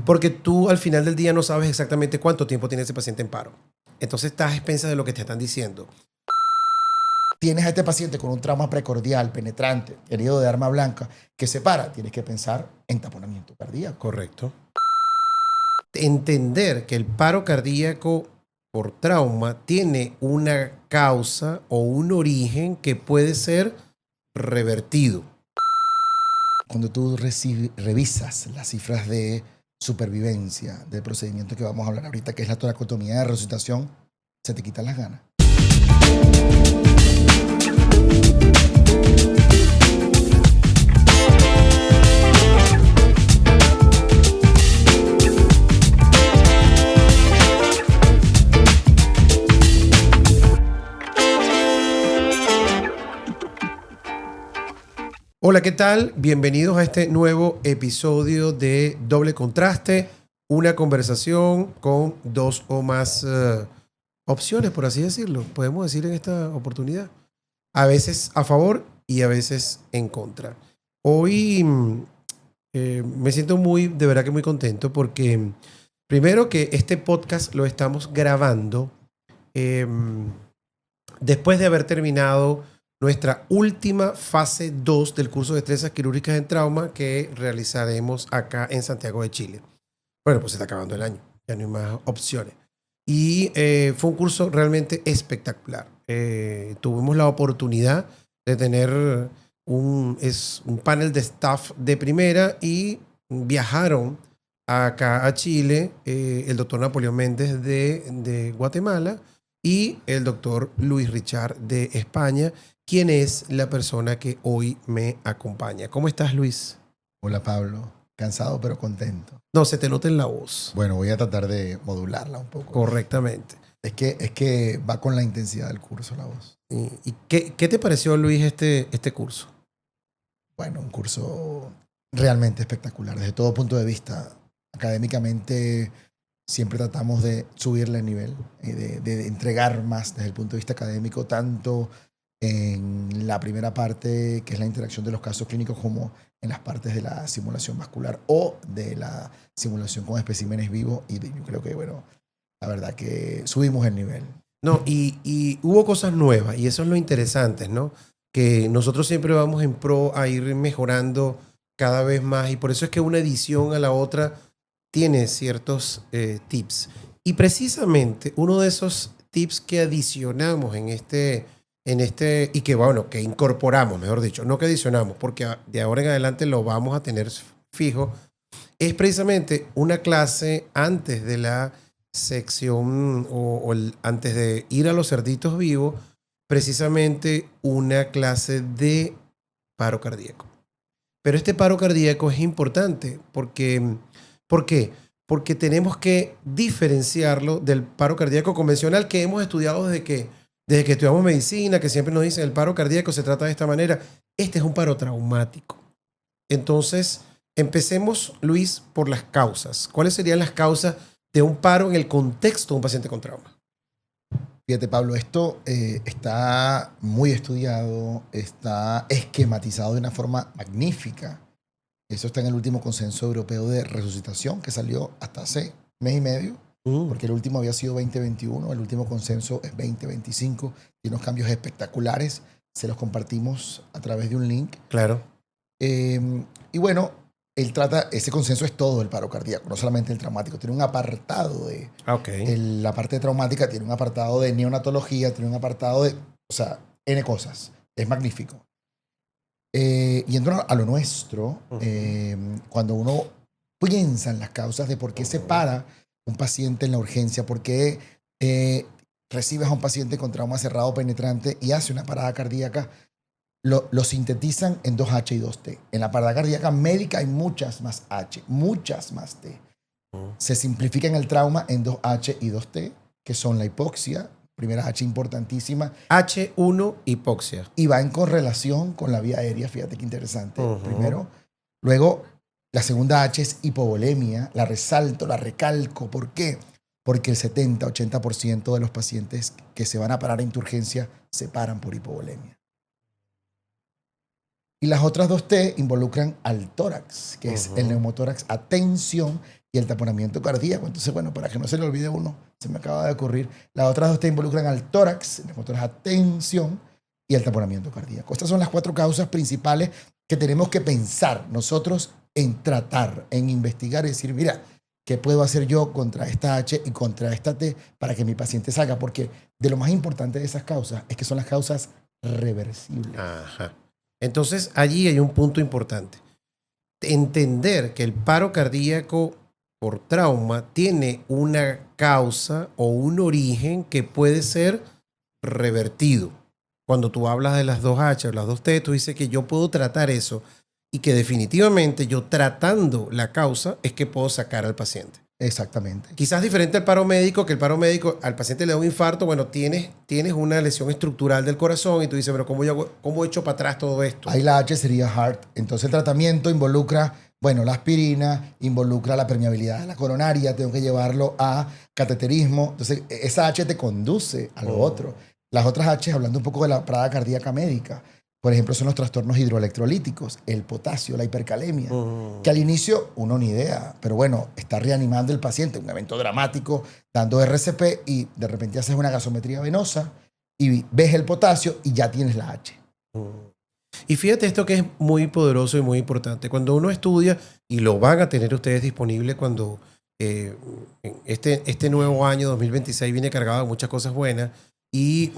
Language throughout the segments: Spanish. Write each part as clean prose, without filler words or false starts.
Porque tú al final del día no sabes exactamente cuánto tiempo tiene ese paciente en paro. Entonces estás a expensas de lo que te están diciendo. Tienes a este paciente con un trauma precordial, penetrante, herido de arma blanca, que se para. Tienes que pensar en taponamiento cardíaco. Correcto. Entender que el paro cardíaco por trauma tiene una causa o un origen que puede ser revertido. Cuando tú revisas las cifras de supervivencia del procedimiento que vamos a hablar ahorita, que es la toracotomía de resucitación, se te quitan las ganas. Hola, ¿qué tal? Bienvenidos a este nuevo episodio de Doble Contraste, una conversación con dos o más opciones, por así decirlo, podemos decir en esta oportunidad. A veces a favor y a veces en contra. Hoy me siento de verdad que muy contento porque primero que este podcast lo estamos grabando eh, después de haber terminado nuestra última fase 2 del curso de destrezas quirúrgicas en trauma que realizaremos acá en Santiago de Chile. Bueno, pues se está acabando el año, ya no hay más opciones. Y fue un curso realmente espectacular. Tuvimos la oportunidad de tener un panel de staff de primera y viajaron acá a Chile el doctor Napoleón Méndez de Guatemala y el doctor Luis Richard de España, quien es la persona que hoy me acompaña. ¿Cómo estás, Luis? Hola, Pablo. Cansado pero contento. No, se te nota en la voz. Bueno, voy a tratar de modularla un poco. Correctamente. Es que va con la intensidad del curso la voz. ¿Y qué te pareció, Luis, este curso? Bueno, un curso realmente espectacular. Desde todo punto de vista, académicamente siempre tratamos de subirle el nivel y de entregar más desde el punto de vista académico, tanto en la primera parte, que es la interacción de los casos clínicos, como en las partes de la simulación vascular o de la simulación con especímenes vivos. Y yo creo que, bueno, la verdad que subimos el nivel. No, y hubo cosas nuevas, y eso es lo interesante, ¿no? Que nosotros siempre vamos en pro a ir mejorando cada vez más, y por eso es que una edición a la otra tiene ciertos tips. Y precisamente uno de esos tips que adicionamos en este y que, bueno, que incorporamos, mejor dicho, no que adicionamos, porque de ahora en adelante lo vamos a tener fijo, es precisamente una clase antes de la sección antes de ir a los cerditos vivos, precisamente una clase de paro cardíaco. Pero este paro cardíaco es importante porque, ¿por qué? Porque tenemos que diferenciarlo del paro cardíaco convencional que hemos estudiado desde que estudiamos medicina, que siempre nos dicen el paro cardíaco se trata de esta manera. Este es un paro traumático. Entonces, empecemos, Luis, por las causas. ¿Cuáles serían las causas de un paro en el contexto de un paciente con trauma? Fíjate, Pablo, esto está muy estudiado, está esquematizado de una forma magnífica. Eso está en el último consenso europeo de resucitación que salió hasta hace mes y medio, porque el último había sido 2021, el último consenso es 2025, tiene unos cambios espectaculares, se los compartimos a través de un link. Claro. Y bueno, él trata, ese consenso es todo el paro cardíaco, no solamente el traumático, tiene un apartado de... La parte traumática tiene un apartado de neonatología, tiene un apartado de... O sea, N cosas. Es magnífico. Yendo a lo nuestro, cuando uno piensa en las causas de por qué se para un paciente en la urgencia, por qué recibes a un paciente con trauma cerrado penetrante y hace una parada cardíaca, lo sintetizan en 2H y 2T. En la parada cardíaca médica hay muchas más H, muchas más T. Se simplifica en el trauma en 2H y 2T, que son la hipoxia, primera H importantísima. H1, hipoxia. Y va en correlación con la vía aérea, fíjate qué interesante. Primero. Luego, la segunda H es hipovolemia, la resalto, la recalco. ¿Por qué? Porque el 70-80% de los pacientes que se van a parar en tu urgencia se paran por hipovolemia. Y las otras 2 T involucran al tórax, que es el neumotórax a tensión y el taponamiento cardíaco. Entonces, bueno, para que no se le olvide uno, se me acaba de ocurrir. Las otras 2 T involucran al tórax, el neumotórax a tensión y el taponamiento cardíaco. Estas son las 4 causas principales que tenemos que pensar nosotros en tratar, en investigar y decir, mira, ¿qué puedo hacer yo contra esta H y contra esta T para que mi paciente salga? Porque de lo más importante de esas causas es que son las causas reversibles. Ajá. Entonces, allí hay un punto importante. Entender que el paro cardíaco por trauma tiene una causa o un origen que puede ser revertido. Cuando tú hablas de las 2H o las 2T, tú dices que yo puedo tratar eso y que definitivamente yo tratando la causa es que puedo sacar al paciente. Exactamente. Quizás diferente al paro médico, que el paro médico al paciente le da un infarto, bueno, tienes una lesión estructural del corazón y tú dices, pero ¿cómo echo para atrás todo esto? Ahí la H sería heart. Entonces el tratamiento involucra, bueno, la aspirina, involucra la permeabilidad de la coronaria, tengo que llevarlo a cateterismo. Entonces esa H te conduce a lo otro. Las otras H, hablando un poco de la parada cardíaca médica, por ejemplo, son los trastornos hidroelectrolíticos, el potasio, la hipercalemia, que al inicio uno ni idea, pero bueno, está reanimando el paciente, un evento dramático, dando RCP y de repente haces una gasometría venosa y ves el potasio y ya tienes la H. Y fíjate esto que es muy poderoso y muy importante. Cuando uno estudia, y lo van a tener ustedes disponible cuando este nuevo año 2026 viene cargado de muchas cosas buenas, y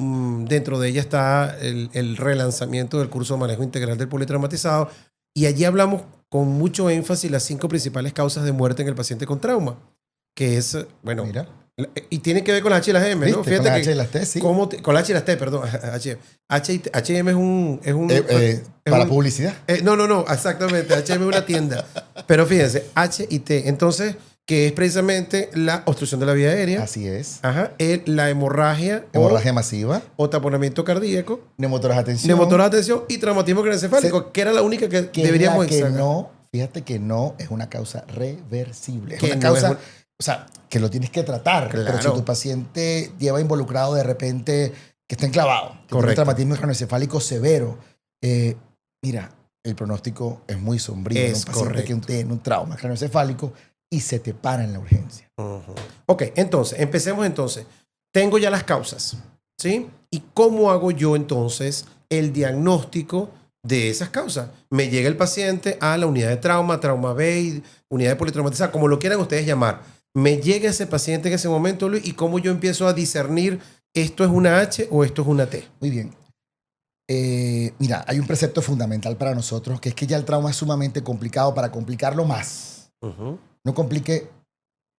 dentro de ella está el relanzamiento del curso de manejo integral del politraumatizado, y allí hablamos con mucho énfasis las 5 principales causas de muerte en el paciente con trauma, que es, bueno, Mira, y tiene que ver con las H y las M, ¿no? ¿viste? Fíjate Con la que H y las T, sí. con la H y las T, perdón, H&M es Para publicidad. no, exactamente, H&M es una tienda, pero fíjense, H y T, entonces, que es precisamente la obstrucción de la vía aérea. Así es. Ajá, la hemorragia Masiva, o taponamiento cardíaco, neumotórax a tensión. neumotórax de tensión y traumatismo craneoencefálico, que era la única que deberíamos que sacar. no, fíjate que no es una causa reversible. Es Que una no causa, es o sea, que lo tienes que tratar. Claro. Pero si tu paciente lleva involucrado de repente que está enclavado, que tiene un traumatismo craneoencefálico severo, mira, el pronóstico es muy sombrío en un paciente que tiene un trauma craneoencefálico y se te para en la urgencia. Ok, entonces, empecemos entonces. Tengo ya las causas, ¿sí? ¿Y cómo hago yo entonces el diagnóstico de esas causas? Me llega el paciente a la unidad de trauma, trauma B, unidad de politraumatizada, como lo quieran ustedes llamar. Me llega ese paciente en ese momento, Luis, y cómo yo empiezo a discernir esto es una H o esto es una T. Muy bien. Mira, hay un precepto fundamental para nosotros, que es que ya el trauma es sumamente complicado para complicarlo más. No complique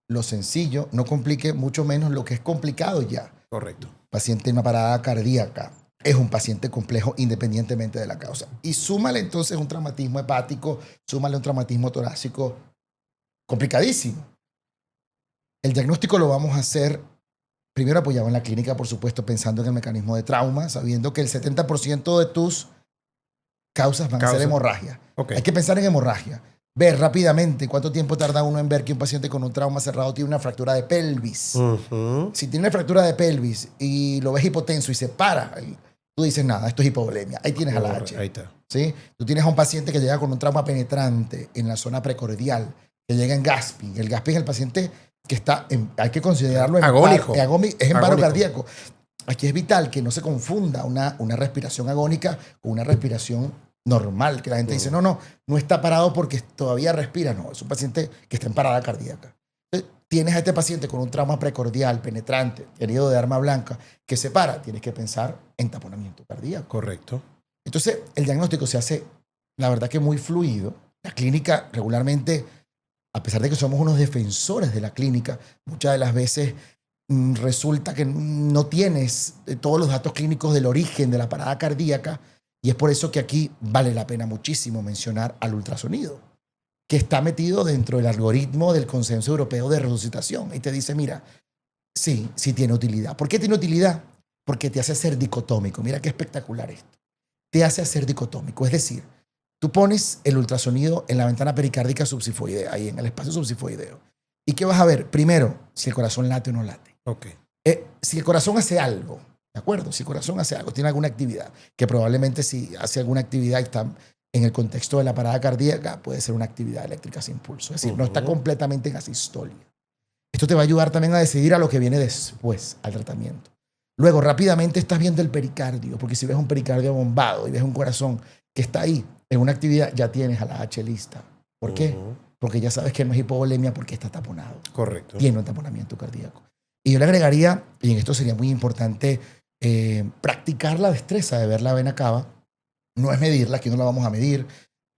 lo sencillo, no complique mucho menos lo que es complicado ya. Correcto. Paciente en una parada cardíaca es un paciente complejo independientemente de la causa. Y súmale entonces un traumatismo hepático, súmale un traumatismo torácico complicadísimo. El diagnóstico lo vamos a hacer primero apoyado en la clínica, por supuesto, pensando en el mecanismo de trauma, sabiendo que el 70% de tus causas van a ser hemorragia. Okay. Hay que pensar en hemorragia. Ver rápidamente cuánto tiempo tarda uno en ver que un paciente con un trauma cerrado tiene una fractura de pelvis. Si tiene una fractura de pelvis y lo ves hipotenso y se para, tú dices, nada, esto es hipovolemia. Ahí tienes a la H. Ahí está. ¿Sí? Tú tienes a un paciente que llega con un trauma penetrante en la zona precordial, que llega en gasping. El gasping es el paciente que está, hay que considerarlo en agónico. Es en paro cardíaco. Aquí es vital que no se confunda una respiración agónica con una respiración normal, que la gente dice, no está parado porque todavía respira. No, es un paciente que está en parada cardíaca. Entonces, tienes a este paciente con un trauma precordial, penetrante, herido de arma blanca, que se para, tienes que pensar en taponamiento cardíaco. Correcto. Entonces, el diagnóstico se hace, la verdad que muy fluido. La clínica regularmente, a pesar de que somos unos defensores de la clínica, muchas de las veces resulta que no tienes todos los datos clínicos del origen de la parada cardíaca. Y es por eso que aquí vale la pena muchísimo mencionar al ultrasonido, que está metido dentro del algoritmo del Consenso Europeo de Resucitación. Y te dice, mira, sí tiene utilidad. ¿Por qué tiene utilidad? Porque te hace ser dicotómico. Mira qué espectacular esto. Te hace ser dicotómico. Es decir, tú pones el ultrasonido en la ventana pericárdica subsifoidea, ahí en el espacio subsifoideo. ¿Y qué vas a ver? Primero, si el corazón late o no late. Okay. Si el corazón hace algo, ¿de acuerdo? Si el corazón hace algo, tiene alguna actividad, que probablemente si hace alguna actividad y está en el contexto de la parada cardíaca puede ser una actividad eléctrica sin pulso. Es decir, no está completamente en asistolia. Esto te va a ayudar también a decidir a lo que viene después, al tratamiento. Luego, rápidamente estás viendo el pericardio, porque si ves un pericardio bombado y ves un corazón que está ahí en una actividad, ya tienes a la H lista. ¿Por qué? Porque ya sabes que no es hipovolemia porque está taponado. Correcto. Tiene un taponamiento cardíaco. Y yo le agregaría, y en esto sería muy importante, practicar la destreza de ver la vena cava. No es medirla, aquí no la vamos a medir,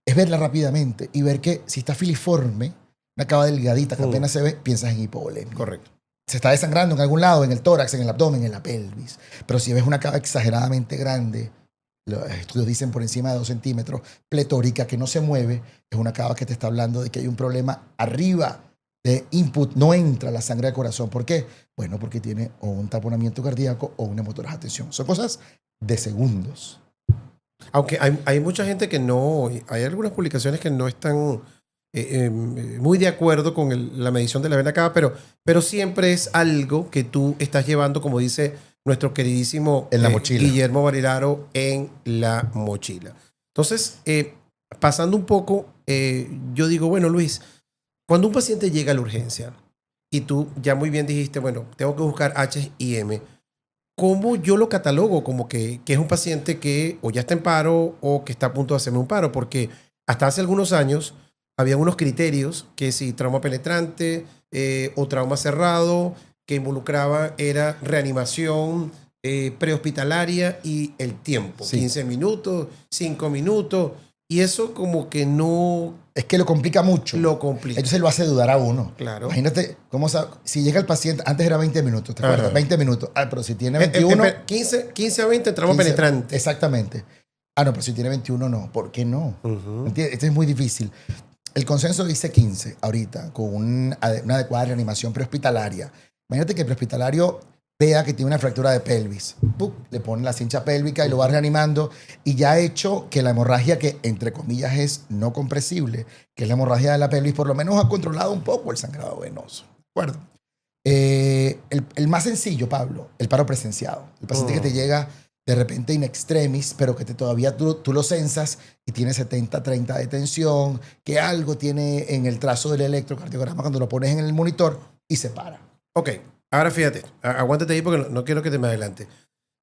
es verla rápidamente y ver que si está filiforme, una cava delgadita que apenas se ve, piensas en hipovolemia. Correcto. Se está desangrando en algún lado, en el tórax, en el abdomen, en la pelvis. Pero si ves una cava exageradamente grande, los estudios dicen por encima de 2 centímetros, pletórica, que no se mueve, es una cava que te está hablando de que hay un problema arriba de input, no entra la sangre al corazón. ¿Por qué? Bueno, porque tiene o un taponamiento cardíaco o una motoraje de tensión. Son cosas de segundos. Aunque hay mucha gente que no, hay algunas publicaciones que no están muy de acuerdo con la medición de la vena cava, pero siempre es algo que tú estás llevando, como dice nuestro queridísimo en la mochila. Guillermo Barilaro, en la mochila. Entonces, pasando un poco, yo digo, bueno, Luis, cuando un paciente llega a la urgencia y tú ya muy bien dijiste, bueno, tengo que buscar H y M, ¿cómo yo lo catalogo como que es un paciente que o ya está en paro o que está a punto de hacerme un paro? Porque hasta hace algunos años había unos criterios que si trauma penetrante o trauma cerrado, que involucraba era reanimación prehospitalaria y el tiempo, Sí. 15 minutos, 5 minutos, y eso como que no Es que lo complica mucho. lo complica. Entonces lo hace dudar a uno. Claro. Imagínate cómo si llega el paciente, antes era 20 minutos, ¿te acuerdas? Ajá. 20 minutos. Ah, pero si tiene 21... 15 a 20 trauma 15, penetrante. Exactamente. Ah, no, pero si tiene 21 no. ¿Por qué no? Uh-huh. ¿Entiendes? Esto es muy difícil. El consenso dice 15 ahorita, con una adecuada reanimación prehospitalaria. Imagínate que el prehospitalario vea que tiene una fractura de pelvis. ¡Puc! Le pone la cincha pélvica y lo va reanimando y ya ha hecho que la hemorragia, que entre comillas es no compresible, que es la hemorragia de la pelvis, por lo menos ha controlado un poco el sangrado venoso. ¿De acuerdo? El más sencillo, Pablo, el paro presenciado. El paciente que te llega de repente in extremis, pero que todavía tú lo sensas y tiene 70-30 de tensión, que algo tiene en el trazo del electrocardiograma cuando lo pones en el monitor y se para. Ok, ahora fíjate, aguántate ahí porque no quiero que te me adelante.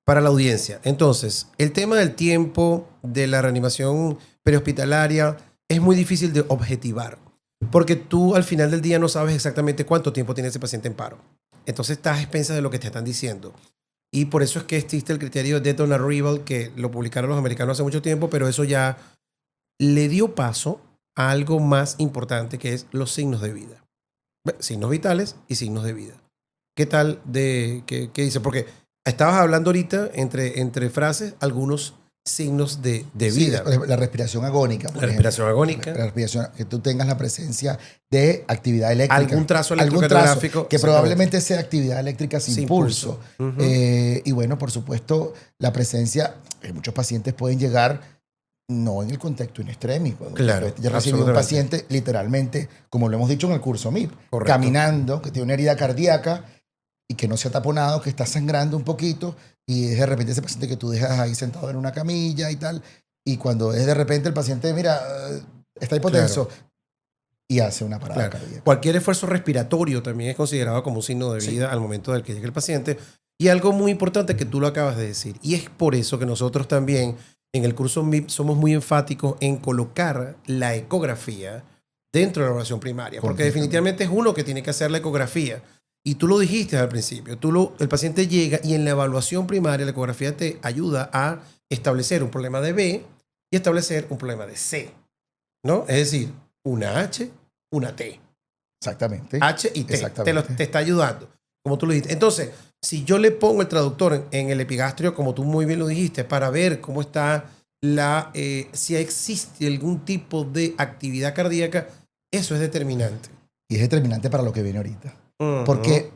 Para la audiencia, entonces, el tema del tiempo de la reanimación prehospitalaria es muy difícil de objetivar, porque tú al final del día no sabes exactamente cuánto tiempo tiene ese paciente en paro. Entonces estás a expensas de lo que te están diciendo. Y por eso es que existe el criterio de Death on Arrival, que lo publicaron los americanos hace mucho tiempo, pero eso ya le dio paso a algo más importante, que es los signos de vida. Signos vitales y signos de vida. ¿Qué tal qué dice? Porque estabas hablando ahorita, entre frases, algunos signos de vida. Sí, la respiración agónica. La respiración agónica. La respiración, que tú tengas la presencia de actividad eléctrica. Algún trazo electrocardiográfico. Que probablemente sea actividad eléctrica sin pulso. Uh-huh. Y bueno, por supuesto, la presencia, muchos pacientes pueden llegar no en el contexto in extremis. Claro. Yo recibí un paciente literalmente, como lo hemos dicho en el curso MIP, correcto, caminando, que tiene una herida cardíaca y que no se ha taponado, que está sangrando un poquito, y es de repente ese paciente que tú dejas ahí sentado en una camilla y tal, y cuando es de repente el paciente, mira, está hipotenso, claro, y hace una parada cardíaca. Cualquier esfuerzo respiratorio también es considerado como un signo de vida al momento del que llegue el paciente. Y algo muy importante que tú lo acabas de decir, y es por eso que nosotros también en el curso MIP somos muy enfáticos en colocar la ecografía dentro de la evaluación primaria, porque definitivamente es uno que tiene que hacer la ecografía. Y tú lo dijiste al principio, el paciente llega y en la evaluación primaria la ecografía te ayuda a establecer un problema de B y establecer un problema de C, ¿no? Es decir, una H, una T. Exactamente. H y T. Te está ayudando, como tú lo dijiste. Entonces, si yo le pongo el traductor en el epigastrio, como tú muy bien lo dijiste, para ver cómo está si existe algún tipo de actividad cardíaca, eso es determinante. Y es determinante para lo que viene ahorita. Uh-huh. Porque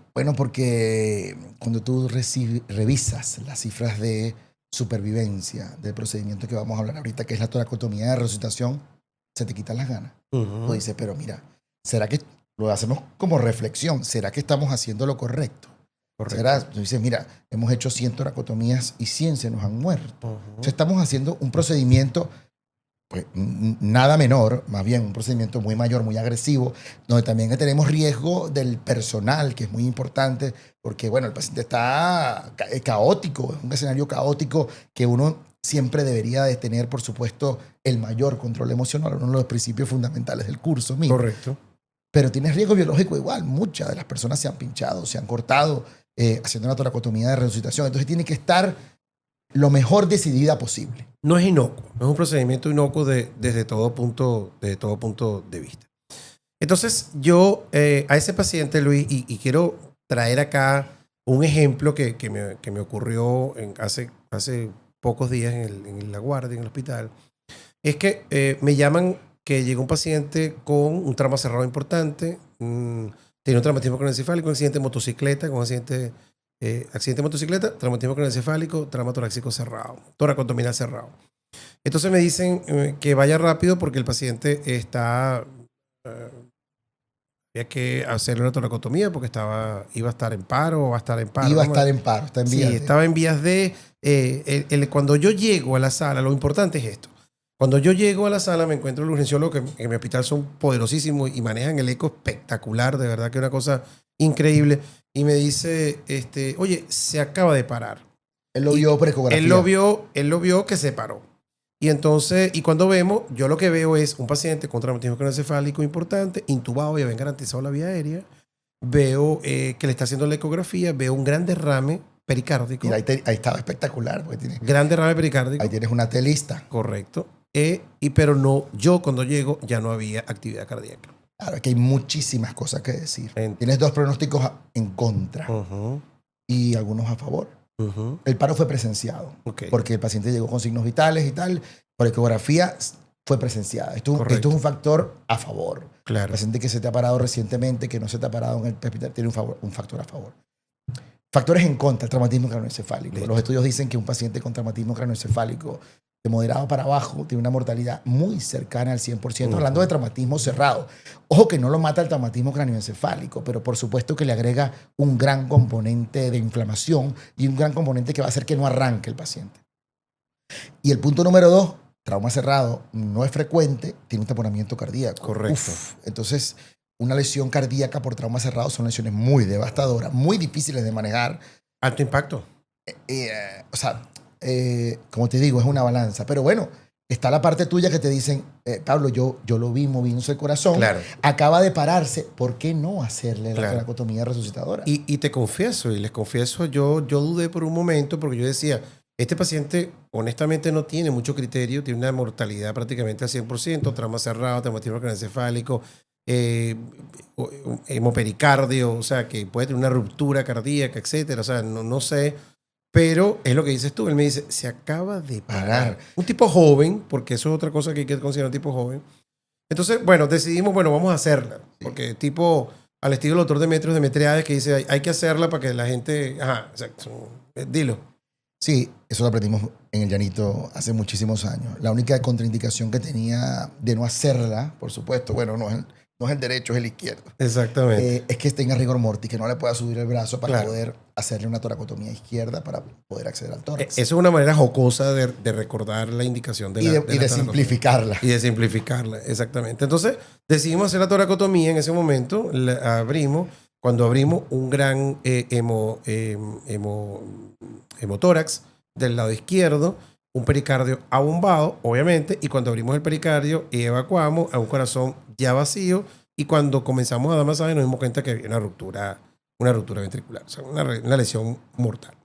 cuando tú revisas las cifras de supervivencia del procedimiento que vamos a hablar ahorita, que es la toracotomía de resucitación, se te quitan las ganas. Uh-huh. Tú dices, pero mira, ¿será que lo hacemos como reflexión? ¿Será que estamos haciendo lo correcto? Tú dices, mira, hemos hecho 100 toracotomías y 100 se nos han muerto. Uh-huh. O sea, estamos haciendo un procedimiento pues nada menor, más bien un procedimiento muy mayor, muy agresivo, donde también tenemos riesgo del personal, que es muy importante, porque bueno, el paciente está caótico, es un escenario caótico que uno siempre debería de tener, por supuesto, el mayor control emocional, uno de los principios fundamentales del curso mismo. Correcto. Pero tienes riesgo biológico igual, muchas de las personas se han pinchado, se han cortado, haciendo una toracotomía de resucitación, entonces tiene que estar lo mejor decidida posible. No es inocuo, no es un procedimiento inocuo desde todo punto de vista. Entonces, yo a ese paciente, Luis, y quiero traer acá un ejemplo que me ocurrió hace pocos días en La Guardia, en el hospital, es que me llaman que llegó un paciente con un trauma cerrado importante, tenía un traumatismo craneoencefálico, un accidente de motocicleta, con accidente de motocicleta, traumatismo craneoencefálico, trauma torácico cerrado, toracotomía cerrado. Entonces me dicen que vaya rápido porque el paciente está... había que hacerle una toracotomía porque iba a estar en paro o va a estar en paro. Iba a estar en paro, está en vías. Sí, estaba en vías de... cuando yo llego a la sala, lo importante es esto. Cuando yo llego a la sala me encuentro el urgenciólogo, que en mi hospital son poderosísimos y manejan el eco espectacular, de verdad que es una cosa increíble. Y me dice, oye, se acaba de parar. Él lo vio por ecografía. Él lo vio que se paró. Y entonces, y cuando vemos, yo lo que veo es un paciente con traumatismo craneoencefálico importante, intubado, ya ven garantizado la vía aérea. Veo que le está haciendo la ecografía, veo un gran derrame pericárdico. Mira, ahí estaba espectacular. Porque tiene, gran derrame pericárdico. Ahí tienes una telista. Correcto. Pero no, yo cuando llego ya no había actividad cardíaca. Claro, aquí hay muchísimas cosas que decir. Tienes dos pronósticos en contra y algunos a favor. El paro fue presenciado porque el paciente llegó con signos vitales y tal. Por ecografía fue presenciada. Esto es un factor a favor. Claro. El paciente que se te ha parado recientemente, que no se te ha parado en el hospital, tiene un factor a favor. Factores en contra, el traumatismo craneoencefálico. Listo. Los estudios dicen que un paciente con traumatismo craneoencefálico de moderado para abajo tiene una mortalidad muy cercana al 100%, hablando de traumatismo cerrado. Ojo que no lo mata el traumatismo craneoencefálico, pero por supuesto que le agrega un gran componente de inflamación y un gran componente que va a hacer que no arranque el paciente. Y el punto número 2, trauma cerrado no es frecuente, tiene un taponamiento cardíaco. Correcto. Entonces, una lesión cardíaca por trauma cerrado son lesiones muy devastadoras, muy difíciles de manejar. Alto impacto. Como te digo, es una balanza. Pero bueno, está la parte tuya que te dicen, Pablo, yo lo vi moviéndose el corazón, claro. Acaba de pararse, ¿por qué no hacerle la toracotomía resucitadora? Y te confieso, y les confieso, yo dudé por un momento porque yo decía, este paciente honestamente no tiene mucho criterio, tiene una mortalidad prácticamente al 100%, trauma cerrado, traumatismo craneoencefálico, hemopericardio, o sea, que puede tener una ruptura cardíaca, etcétera, o sea, no sé. Pero es lo que dices tú. Él me dice, se acaba de parar. Un tipo joven, porque eso es otra cosa que hay que considerar un tipo joven. Entonces, bueno, decidimos, vamos a hacerla. Porque tipo, al estilo del autor de Metros de Metriades, que dice, hay que hacerla para que la gente... Ajá, exacto. Dilo. Sí, eso lo aprendimos en el Llanito hace muchísimos años. La única contraindicación que tenía de no hacerla, por supuesto, bueno, no es el derecho, es el izquierdo. Exactamente. Es que tenga rigor mortis, que no le pueda subir el brazo para poder hacerle una toracotomía izquierda para poder acceder al tórax. Eso es una manera jocosa de recordar la indicación de la de simplificarla. Y de simplificarla, exactamente. Entonces, decidimos hacer la toracotomía en ese momento, la abrimos. Cuando abrimos un gran hemotórax del lado izquierdo, un pericardio abombado, obviamente, y cuando abrimos el pericardio y evacuamos a un corazón ya vacío, y cuando comenzamos a dar masaje nos dimos cuenta que había una ruptura ventricular, o sea, una lesión mortal.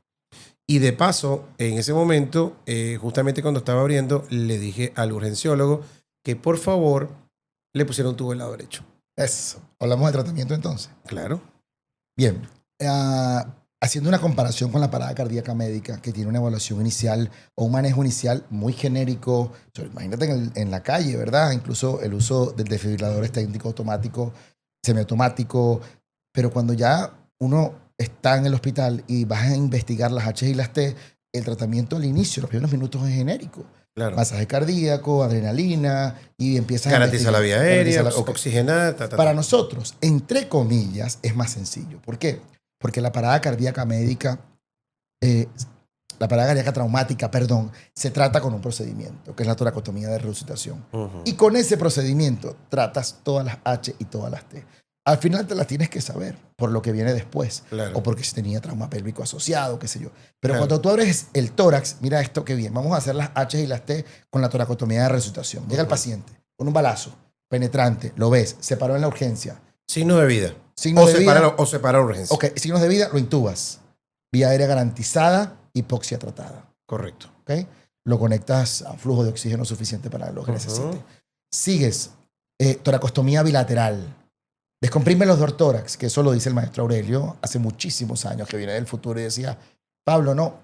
Y de paso, en ese momento, justamente cuando estaba abriendo, le dije al urgenciólogo que por favor le pusiera un tubo del lado derecho. Eso. ¿Hablamos de tratamiento entonces? Claro. Bien. Haciendo una comparación con la parada cardíaca médica, que tiene una evaluación inicial o un manejo inicial muy genérico, imagínate en la calle, ¿verdad? Incluso el uso del desfibrilador técnico automático, semiautomático, pero cuando ya uno está en el hospital y vas a investigar las H y las T, el tratamiento al inicio, los primeros minutos es genérico. Claro. Masaje cardíaco, adrenalina, y empiezas Garantiza la vía aérea, oxigenada. Para nosotros, entre comillas, es más sencillo. ¿Por qué? Porque la parada cardíaca médica, la parada cardíaca traumática, perdón, se trata con un procedimiento, que es la toracotomía de resucitación. Y con ese procedimiento tratas todas las H y todas las T. Al final te las tienes que saber por lo que viene después. Claro. O porque se tenía trauma pélvico asociado, qué sé yo. Pero Claro. cuando tú abres el tórax, mira esto qué bien. Vamos a hacer las H y las T con la toracotomía de resucitación. Llega el paciente con un balazo penetrante, lo ves, se paró en la urgencia. Signos de vida. Signos de vida. O separa la urgencia. Ok, signos de vida, lo intubas. Vía aérea garantizada, hipoxia tratada. Correcto. ¿Ok? Lo conectas a un flujo de oxígeno suficiente para lo que necesite. Sigues, toracostomía bilateral. Descomprime los dos tórax, que eso lo dice el maestro Aurelio hace muchísimos años, que viene del futuro y decía, Pablo, no,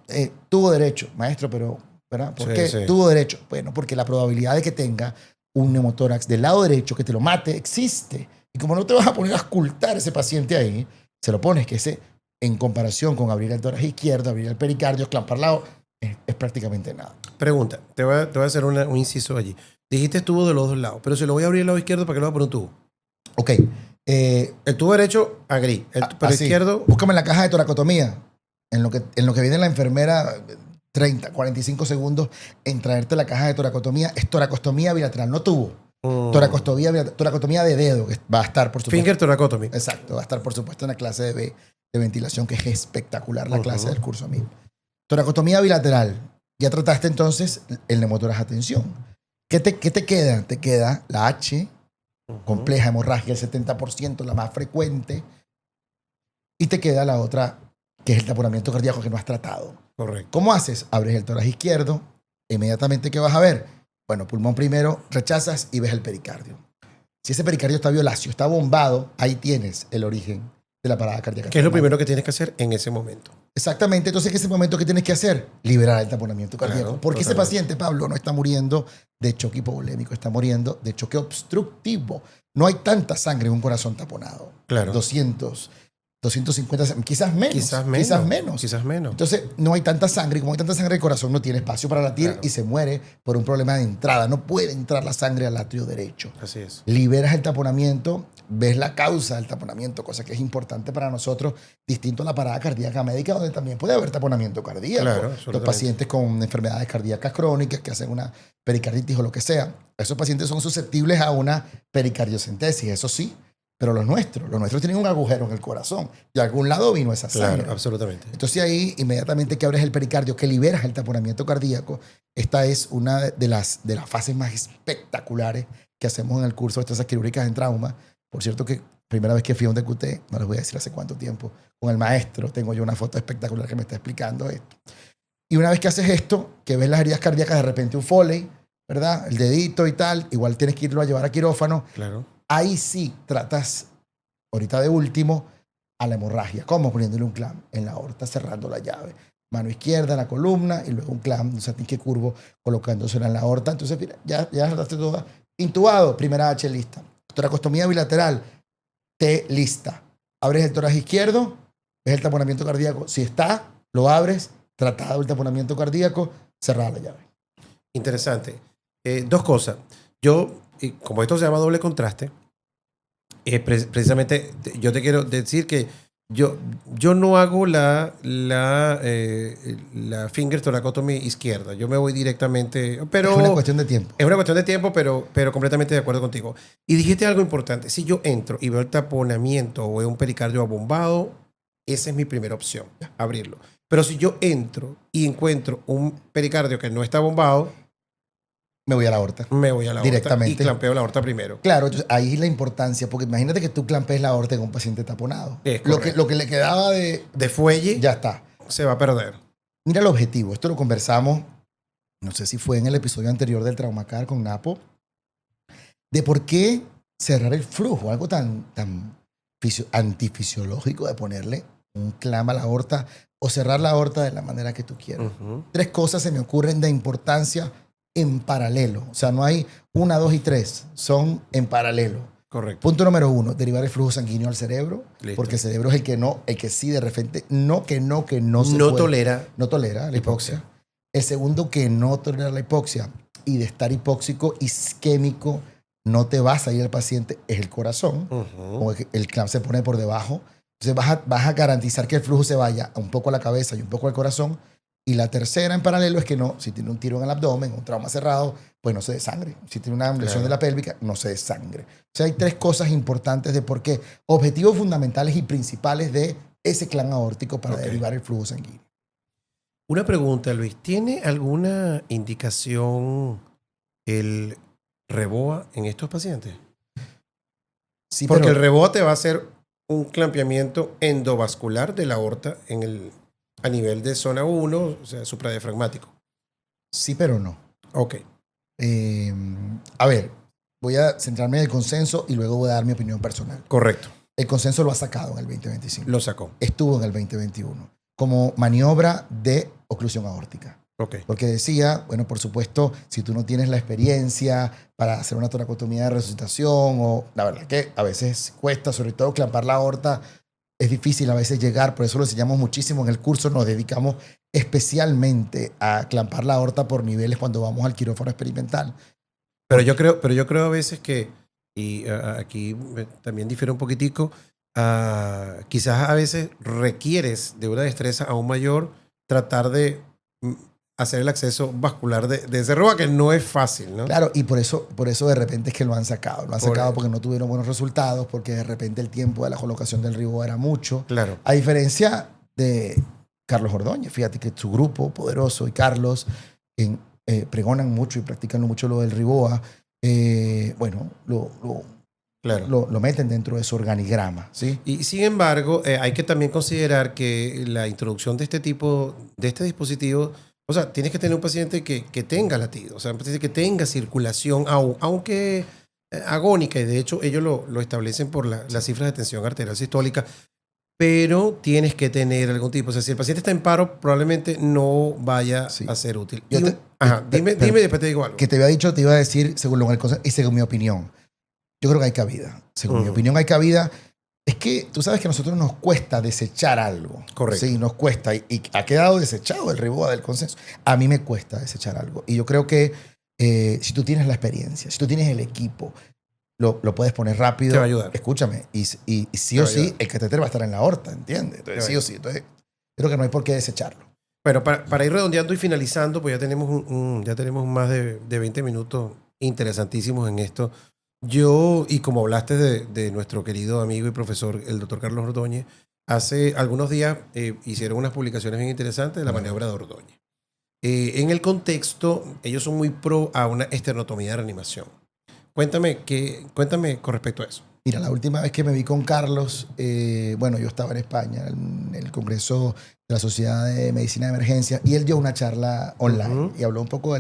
tuvo derecho, maestro, pero, ¿verdad? ¿Por qué tuvo derecho? Bueno, porque la probabilidad de que tenga un neumotórax del lado derecho que te lo mate existe. Y como no te vas a poner a auscultar ese paciente ahí, se lo pones que ese, en comparación con abrir el tórax izquierdo, abrir el pericardio, clampar lado, es prácticamente nada. Pregunta, te voy a hacer un inciso allí. Dijiste tubo de los dos lados, pero si lo voy a abrir el lado izquierdo, ¿para qué lo voy a poner un tubo? Ok. El tubo derecho, agri. Pero así, izquierdo... Búscame la caja de toracotomía. En lo que viene la enfermera, 30, 45 segundos en traerte la caja de toracotomía. Es toracostomía bilateral, no tubo. Toracotomía de dedo, que va a estar, por supuesto. Finger thoracotomy. Exacto, va a estar, por supuesto, en la clase de ventilación, que es espectacular la clase del curso a mí. Toracotomía bilateral. Ya trataste entonces el neumotórax. Atención. ¿Qué te queda? Te queda la H, compleja hemorragia, el 70%, la más frecuente. Y te queda la otra, que es el taponamiento cardíaco que no has tratado. Correcto. ¿Cómo haces? Abres el tórax izquierdo. Inmediatamente, ¿qué vas a ver? Bueno, pulmón primero, rechazas y ves el pericardio. Si ese pericardio está violáceo, está bombado, ahí tienes el origen de la parada cardíaca. ¿Qué es lo primero que tienes que hacer en ese momento? Exactamente. Entonces, ¿en ese momento qué tienes que hacer? Liberar el taponamiento cardíaco. Claro, porque ese totalmente. paciente, Pablo, no está muriendo de choque hipovolémico, está muriendo de choque obstructivo. No hay tanta sangre en un corazón taponado. Claro. 200, 250, quizás menos. Quizás menos. Entonces, no hay tanta sangre. Y como hay tanta sangre, el corazón no tiene espacio para latir, Claro. y se muere por un problema de entrada. No puede entrar la sangre al atrio derecho. Así es. Liberas el taponamiento, ves la causa del taponamiento, cosa que es importante para nosotros, distinto a la parada cardíaca médica, donde también puede haber taponamiento cardíaco. Claro, Los absolutamente. pacientes con enfermedades cardíacas crónicas que hacen una pericarditis o lo que sea, esos pacientes son susceptibles a una pericardiocentesis, eso sí, pero los nuestros tienen un agujero en el corazón. De algún lado vino esa sangre. Claro, absolutamente. Entonces ahí, inmediatamente que abres el pericardio, que liberas el taponamiento cardíaco, esta es una de las fases más espectaculares que hacemos en el curso de estrellas quirúrgicas en trauma. Por cierto que primera vez que fui a un DQT, no les voy a decir hace cuánto tiempo, con el maestro, tengo yo una foto espectacular que me está explicando esto. Y una vez que haces esto, que ves las heridas cardíacas, de repente un Foley, ¿verdad? El dedito y tal, igual tienes que irlo a llevar a quirófano. Claro. Ahí sí tratas, ahorita de último, a la hemorragia. ¿Cómo? Poniéndole un clamp en la aorta, cerrando la llave. Mano izquierda en la columna y luego un clamp, un satinque curvo, colocándosela en la aorta. Entonces, mira, ya trataste toda. Intubado, primera H lista. Toracostomía bilateral, T lista. Abres el tórax izquierdo, ves el taponamiento cardíaco. Si está, lo abres, tratado el taponamiento cardíaco, cerrada la llave. Interesante. Dos cosas. Yo, como esto se llama doble contraste, precisamente yo te quiero decir que yo no hago la finger thoracotomy izquierda. Yo me voy directamente, pero... Es una cuestión de tiempo. Es una cuestión de tiempo, pero completamente de acuerdo contigo. Y dijiste algo importante. Si yo entro y veo el taponamiento o veo un pericardio abombado, esa es mi primera opción, abrirlo. Pero si yo entro y encuentro un pericardio que no está bombado, Me voy a la aorta. me voy a la aorta Directamente. y clampeo la aorta primero. Claro, entonces ahí es la importancia, porque imagínate que tú clampees la aorta en un paciente taponado. Es Lo correcto. que le quedaba De fuelle ya está. se va a perder. Mira el objetivo. Esto lo conversamos, no sé si fue en el episodio anterior del Traumacar con Napo, de por qué cerrar el flujo, algo tan antifisiológico de ponerle un clamp a la aorta o cerrar la aorta de la manera que tú quieras. Uh-huh. 3 cosas se me ocurren de importancia en paralelo. O sea, no hay 1, 2 y 3, son en paralelo. Correcto. Punto número 1, derivar el flujo sanguíneo al cerebro, Listo. porque el cerebro es el que sí de repente, no se No puede. tolera. No tolera la hipoxia. El segundo, que no tolera la hipoxia y de estar hipóxico, isquémico, no te va a salir el paciente, es el corazón. Uh-huh. Como el clamp se pone por debajo. Entonces vas a garantizar que el flujo se vaya un poco a la cabeza y un poco al corazón. Y la tercera en paralelo es que no, si tiene un tiro en el abdomen, un trauma cerrado, pues no se desangre. Si tiene una lesión de la pélvica, no se desangre. O sea, hay tres cosas importantes de por qué. Objetivos fundamentales y principales de ese clan aórtico para derivar el flujo sanguíneo. Una pregunta, Luis. ¿Tiene alguna indicación el REBOA en estos pacientes? Sí, Porque pero, el REBOA te va a hacer un clampeamiento endovascular de la aorta a nivel de zona 1, o sea, supradiafragmático. sí, pero no. Ok, A ver, voy a centrarme en el consenso y luego voy a dar mi opinión personal. correcto. El consenso lo ha sacado en el 2025. Lo sacó. Estuvo en el 2021 como maniobra de oclusión aórtica. Ok. Porque decía, bueno, por supuesto, si tú no tienes la experiencia para hacer una toracotomía de resucitación, o la verdad que a veces cuesta, sobre todo clampar la aorta, es difícil a veces llegar, por eso lo enseñamos muchísimo en el curso, nos dedicamos especialmente a clampar la aorta por niveles cuando vamos al quirófano experimental. Pero yo creo a veces que, y aquí también difiere un poquitico, quizás a veces requieres de una destreza aún mayor tratar de hacer el acceso vascular de ese REBOA, que no es fácil, ¿no? Claro, y por eso de repente es que lo han sacado. Lo han sacado eso. porque no tuvieron buenos resultados, porque de repente el tiempo de la colocación del REBOA era mucho. Claro. A diferencia de Carlos Ordóñez, fíjate que su grupo poderoso y Carlos pregonan mucho y practican mucho lo del REBOA. Bueno, Claro. lo meten dentro de su organigrama, ¿sí? Y sin embargo, hay que también considerar que la introducción de este dispositivo, o sea, tienes que tener un paciente que tenga latido, o sea, un paciente que tenga circulación, aunque agónica, y de hecho ellos lo establecen por las cifras de tensión arterial sistólica, pero tienes que tener algún tipo, o sea, si el paciente está en paro, probablemente no vaya a ser útil. Dime y después te digo algo. Que te había dicho, te iba a decir, según y según mi opinión. Yo creo que hay cabida. Según mi opinión, hay cabida. Es que tú sabes que a nosotros nos cuesta desechar algo. Correcto. Sí, nos cuesta. Y ha quedado desechado el REBOA del consenso. A mí me cuesta desechar algo. Y yo creo que si tú tienes la experiencia, si tú tienes el equipo, lo puedes poner rápido. Te va a ayudar. Escúchame. Y sí o sí, el catéter va a estar en la aorta, ¿entiendes? Entonces, sí o sí. Entonces, creo que no hay por qué desecharlo. Bueno, para ir redondeando y finalizando, pues ya tenemos más de 20 minutos interesantísimos en esto. Yo, y como hablaste de nuestro querido amigo y profesor, el doctor Carlos Ordóñez, hace algunos días hicieron unas publicaciones bien interesantes de la maniobra de Ordóñez. En el contexto, ellos son muy pro a una esternotomía de reanimación. Cuéntame con respecto a eso. Mira, la última vez que me vi con Carlos, bueno, yo estaba en España, en el Congreso de la Sociedad de Medicina de Emergencia, y él dio una charla online y habló un poco de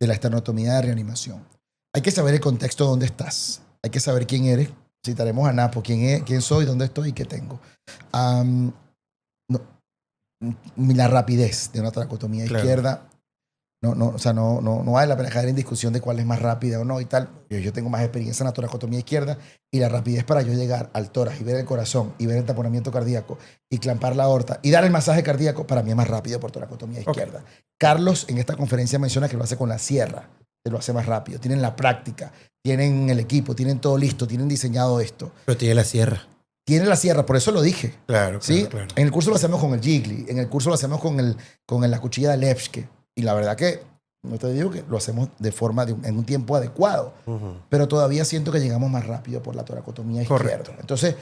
la esternotomía de reanimación. Hay que saber el contexto donde estás. Hay que saber quién eres. Citaremos a Napo, quién soy, dónde estoy y qué tengo. La rapidez de una toracotomía izquierda, o sea, no vale la pena caer en discusión de cuál es más rápida o no y tal. Yo tengo más experiencia en la toracotomía izquierda y la rapidez para yo llegar al tórax y ver el corazón y ver el taponamiento cardíaco y clampar la aorta y dar el masaje cardíaco, para mí es más rápido por toracotomía izquierda. Carlos en esta conferencia menciona que lo hace con la sierra. Lo hace más rápido. Tienen la práctica, tienen el equipo, tienen todo listo, tienen diseñado esto. Pero tiene la sierra. Tiene la sierra, por eso lo dije. Claro, ¿sí? Claro. En el curso lo hacemos con el Jiggly, en el curso lo hacemos con la cuchilla de Levske. Y la verdad que, no te digo que lo hacemos en un tiempo adecuado, pero todavía siento que llegamos más rápido por la toracotomía izquierda. Entonces,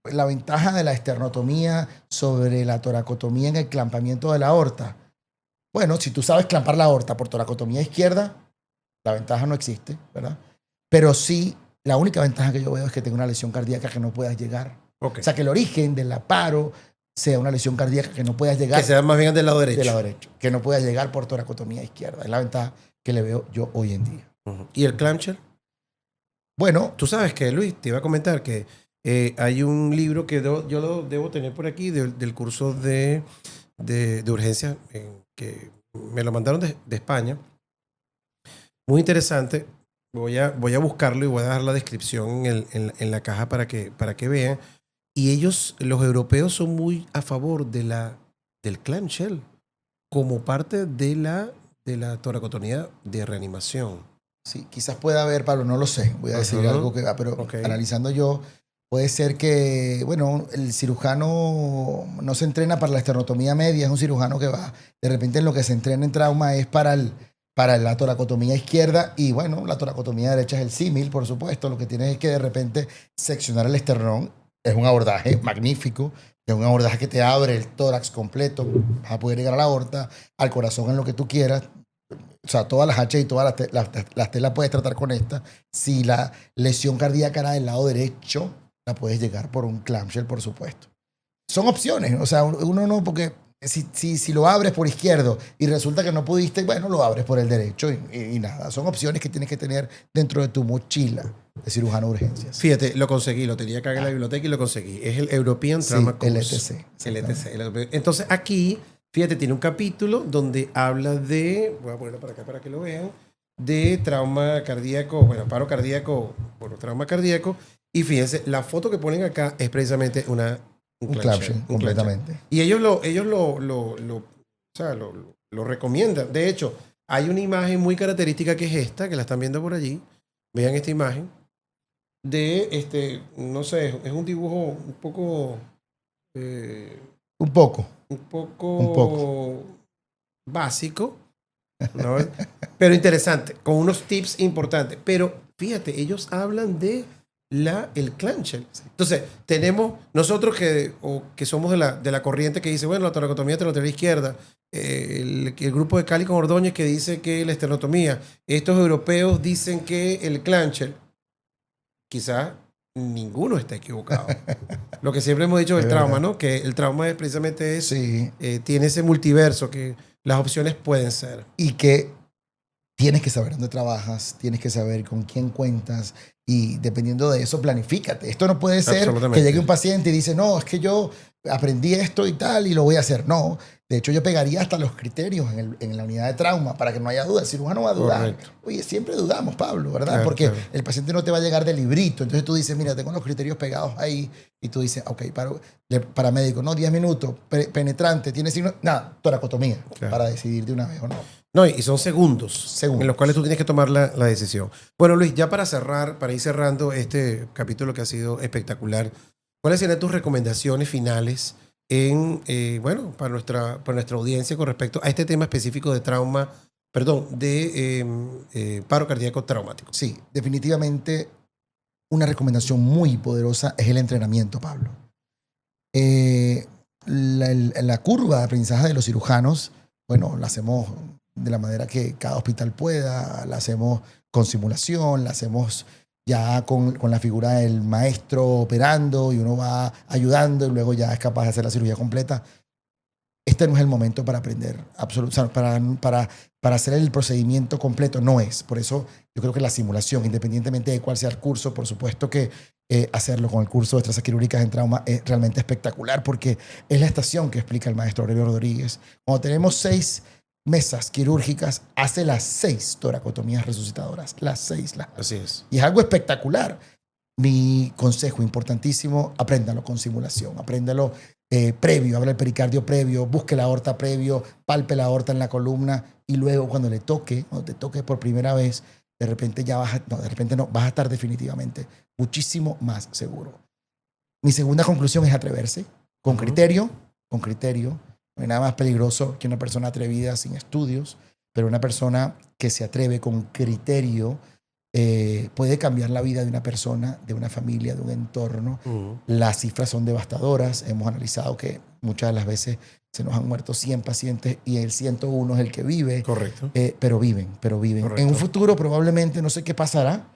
la ventaja de la esternotomía sobre la toracotomía en el clampamiento de la aorta. Bueno, si tú sabes clampar la aorta por toracotomía izquierda, la ventaja no existe, ¿verdad? Pero sí, la única ventaja que yo veo es que tenga una lesión cardíaca que no puedas llegar. Okay. O sea, que el origen del paro sea una lesión cardíaca que no puedas llegar. Que sea más bien del lado derecho. Del lado derecho. Que no puedas llegar por toracotomía izquierda. Es la ventaja que le veo yo hoy en día. ¿Y el clamshell? Bueno. Tú sabes que, Luis, te iba a comentar que hay un libro que yo lo debo tener por aquí del curso de urgencia que me lo mandaron de España. Muy interesante. Voy a buscarlo y voy a dar la descripción en la caja para que vean. Y ellos, los europeos, son muy a favor del clamshell como parte de la toracotomía de reanimación. Sí, quizás pueda haber, Pablo, no lo sé. Voy a decir algo pero analizando yo, Puede ser que, bueno, el cirujano no se entrena para la esternotomía media, es un cirujano que va, de repente en lo que se entrena en trauma es para la toracotomía izquierda y bueno, la toracotomía derecha es el símil, por supuesto. Lo que tienes es que de repente seccionar el esternón. Es un abordaje magnífico, es un abordaje que te abre el tórax completo, vas a poder llegar a la aorta, al corazón en lo que tú quieras. O sea, todas las H y todas las T las puedes tratar con esta. Si la lesión cardíaca era del lado derecho, la puedes llegar por un clamshell, por supuesto. Son opciones, o sea, uno no, porque si lo abres por izquierdo y resulta que no pudiste, bueno, lo abres por el derecho y nada. Son opciones que tienes que tener dentro de tu mochila de cirujano de urgencias. Fíjate, lo conseguí, lo tenía acá en la biblioteca y lo conseguí. Es el European Trauma Course. El ETC. El ETC. Entonces aquí, fíjate, tiene un capítulo donde habla de, voy a ponerlo para acá para que lo vean, de trauma cardíaco, bueno, paro cardíaco, bueno, trauma cardíaco. Y fíjense, la foto que ponen acá es precisamente un clamshell, completamente. Y ellos o sea, lo recomiendan. De hecho, hay una imagen muy característica que es esta, que la están viendo por allí. Vean esta imagen de no sé, es un dibujo un poco Un poco básico, ¿no? Pero interesante, con unos tips importantes. Pero fíjate, ellos hablan de el clamshell. Entonces, tenemos nosotros que somos de la corriente que dice, bueno, la toracotomía te lo tiene a la izquierda, el grupo de Cali con Ordóñez que dice que la esternotomía, estos europeos dicen que el clamshell. Quizás ninguno está equivocado. Lo que siempre hemos dicho del trauma, ¿no? Que el trauma es precisamente eso. Sí. Tiene ese multiverso que las opciones pueden ser. Y que tienes que saber dónde trabajas, tienes que saber con quién cuentas y dependiendo de eso, planifícate. Esto no puede ser que llegue un paciente y dice, no, es que yo aprendí esto y tal y lo voy a hacer. No, de hecho yo pegaría hasta los criterios en la unidad de trauma para que no haya duda. El cirujano va a dudar. Correcto. Oye, siempre dudamos, Pablo, ¿verdad? Claro, porque claro. el paciente no te va a llegar de librito. Entonces tú dices, mira, tengo los criterios pegados ahí y tú dices, ok, para médico, no, 10 minutos, penetrante, tiene signo, nada, toracotomía, Claro. para decidir de una vez o no. No, y son segundos en los cuales tú tienes que tomar la decisión. Bueno, Luis, ya para cerrar, para ir cerrando este capítulo que ha sido espectacular, ¿cuáles serían tus recomendaciones finales para nuestra audiencia con respecto a este tema específico de trauma, paro cardíaco traumático? Sí, definitivamente una recomendación muy poderosa es el entrenamiento, Pablo. La curva de aprendizaje de los cirujanos, bueno, la hacemos de la manera que cada hospital pueda, la hacemos con simulación, la hacemos ya con la figura del maestro operando y uno va ayudando y luego ya es capaz de hacer la cirugía completa. Este no es el momento para aprender, o sea, para hacer el procedimiento completo, no es. Por eso yo creo que la simulación, independientemente de cuál sea el curso, por supuesto que hacerlo con el curso de trazas quirúrgicas en trauma es realmente espectacular porque es la estación que explica el maestro Aurelio Rodríguez. Cuando tenemos 6 mesas quirúrgicas, hace las 6 toracotomías resucitadoras, las 6. Así es. Y es algo espectacular. Mi consejo importantísimo, apréndalo con simulación, apréndalo previo, habla el pericardio previo, busque la aorta previo, palpe la aorta en la columna y luego cuando te toque por primera vez, de repente vas a estar definitivamente muchísimo más seguro. Mi segunda conclusión es atreverse, con criterio. No hay nada más peligroso que una persona atrevida sin estudios, pero una persona que se atreve con criterio puede cambiar la vida de una persona, de una familia, de un entorno. Las cifras son devastadoras. Hemos analizado que muchas de las veces se nos han muerto 100 pacientes y el 101 es el que vive. Correcto. Pero viven. Correcto. En un futuro probablemente no sé qué pasará,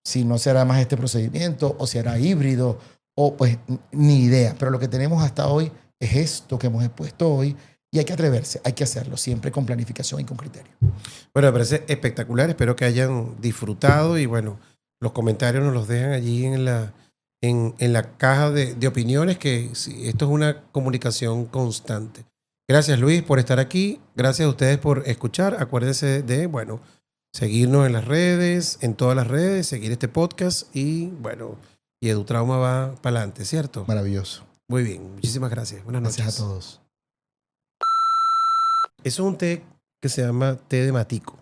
si no será más este procedimiento o si será híbrido o pues ni idea. Pero lo que tenemos hasta hoy es esto que hemos expuesto hoy y hay que atreverse, hay que hacerlo siempre con planificación y con criterio. Bueno, me parece espectacular. Espero que hayan disfrutado y bueno, los comentarios nos los dejan allí en la caja de opiniones, que sí, esto es una comunicación constante. Gracias, Luis, por estar aquí. Gracias a ustedes por escuchar. Acuérdense de, bueno, seguirnos en las redes, en todas las redes, seguir este podcast y bueno, y EduTrauma va para adelante, ¿cierto? Maravilloso. Muy bien, muchísimas gracias. Buenas noches. Gracias a todos. Eso es un té que se llama té de matico.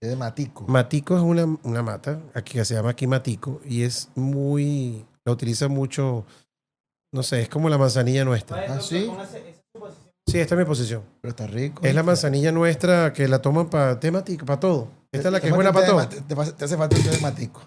De matico. Matico es una mata aquí que se llama aquí matico y es muy la utilizan mucho. No sé, es como la manzanilla nuestra. ¿Ah, sí? Sí, esta es mi posición. Pero está rico. Es la manzanilla nuestra que la toman para temática, para todo. Esta es la que es buena para todo. Te hace falta un té de matico.